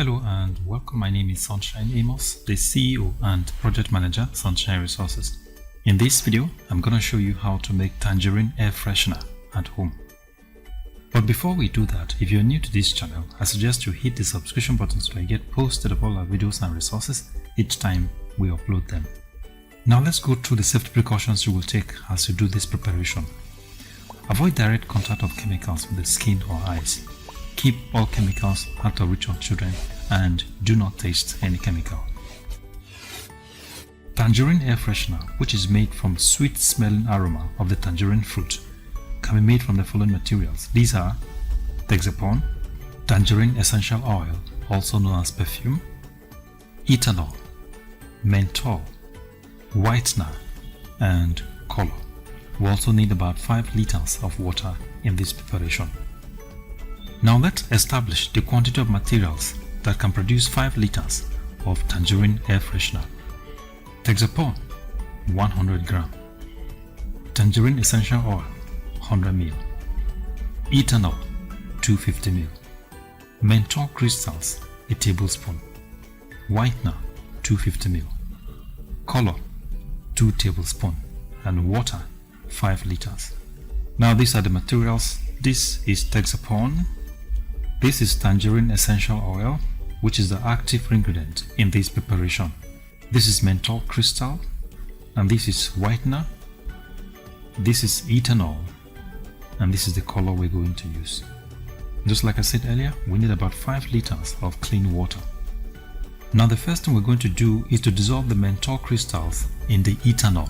Hello and welcome. My name is Sunshine Amos, the CEO and Project Manager, Sunshine Resources. In this video, I'm going to show you how to make Tangerine Air Freshener at home. But before we do that, if you're new to this channel, I suggest you hit the subscription button so you get posted of all our videos and resources each time we upload them. Now let's go through the safety precautions you will take as you do this preparation. Avoid direct contact of chemicals with the skin or eyes. Keep all chemicals out of reach of children and do not taste any chemical. Tangerine Air Freshener, which is made from sweet smelling aroma of the tangerine fruit, can be made from the following materials. These are Texapon, tangerine essential oil, also known as perfume, ethanol, menthol, whitener, and color. We also need about 5 liters of water in this preparation. Now let's establish the quantity of materials that can produce 5 liters of Tangerine Air Freshener. Texapon 100 gram, tangerine essential oil 100 ml, ethanol 250 ml, menthol crystals a tablespoon, whitener 250 ml, color 2 tablespoons, and water 5 liters. Now these are the materials. This is Texapon. This is tangerine essential oil, which is the active ingredient in this preparation. This is menthol crystal, and this is whitener. This is ethanol, and this is the color we're going to use. Just like I said earlier, we need about 5 liters of clean water. Now the first thing we're going to do is to dissolve the menthol crystals in the ethanol.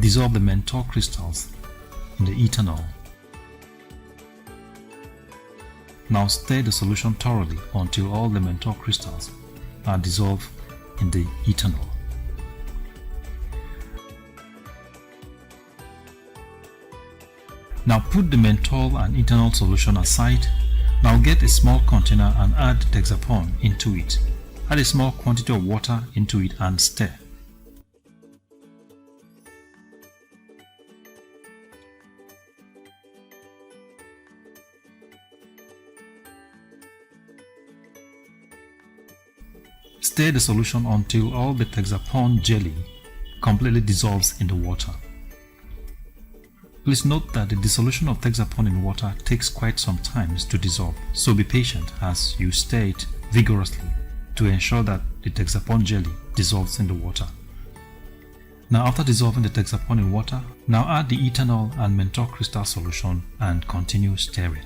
Dissolve the menthol crystals in the ethanol. Now stir the solution thoroughly until all the menthol crystals are dissolved in the ethanol. Now put the menthol and ethanol solution aside. Now get a small container and add Texapon into it. Add a small quantity of water into it and stir. Stir the solution until all the Texapon jelly completely dissolves in the water. Please note that the dissolution of Texapon in water takes quite some time to dissolve, so be patient as you stir it vigorously to ensure that the Texapon jelly dissolves in the water. Now after dissolving the Texapon in water, now add the ethanol and menthol crystal solution and continue stirring.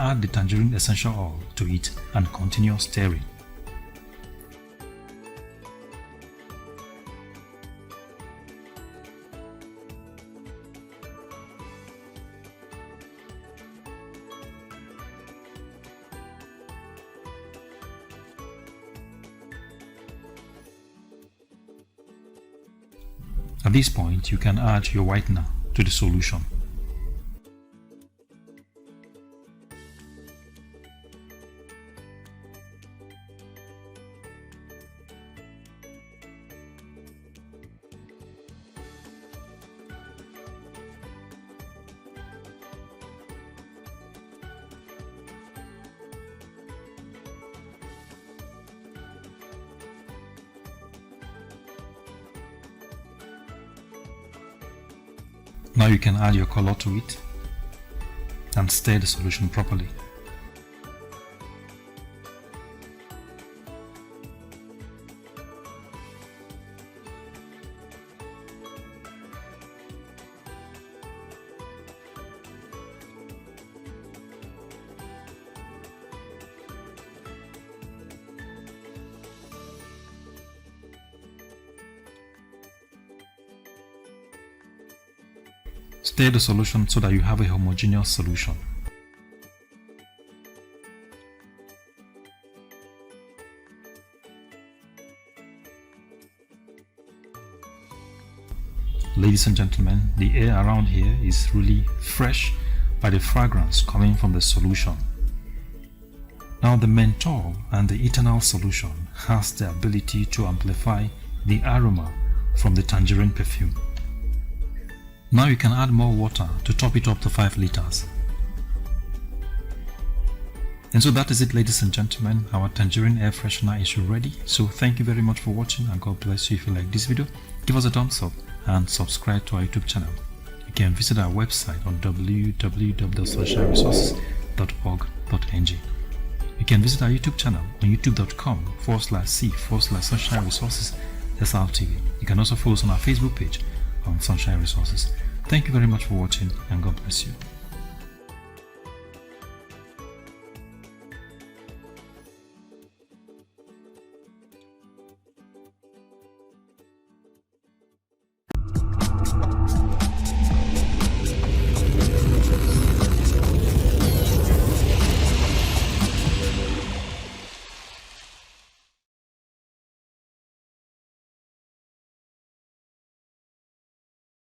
Add the tangerine essential oil to it and continue stirring. At this point, you can add your whitener to the solution. Now you can add your color to it and stir the solution properly. Stir the solution so that you have a homogeneous solution. Ladies and gentlemen, the air around here is really fresh by the fragrance coming from the solution. Now the menthol and the ethanol solution has the ability to amplify the aroma from the tangerine perfume. Now you can add more water to top it up to 5 liters. And so that is it, ladies and gentlemen. Our Tangerine Air Freshener is ready. So thank you very much for watching, and God bless you. If you like this video, give us a thumbs up and subscribe to our YouTube channel. You can visit our website on www.sunshineresources.org.ng. You can visit our YouTube channel on youtube.com/c/Sunshine Resources SRTV. You can also follow us on our Facebook page on Sunshine Resources. Thank you very much for watching, and God bless you.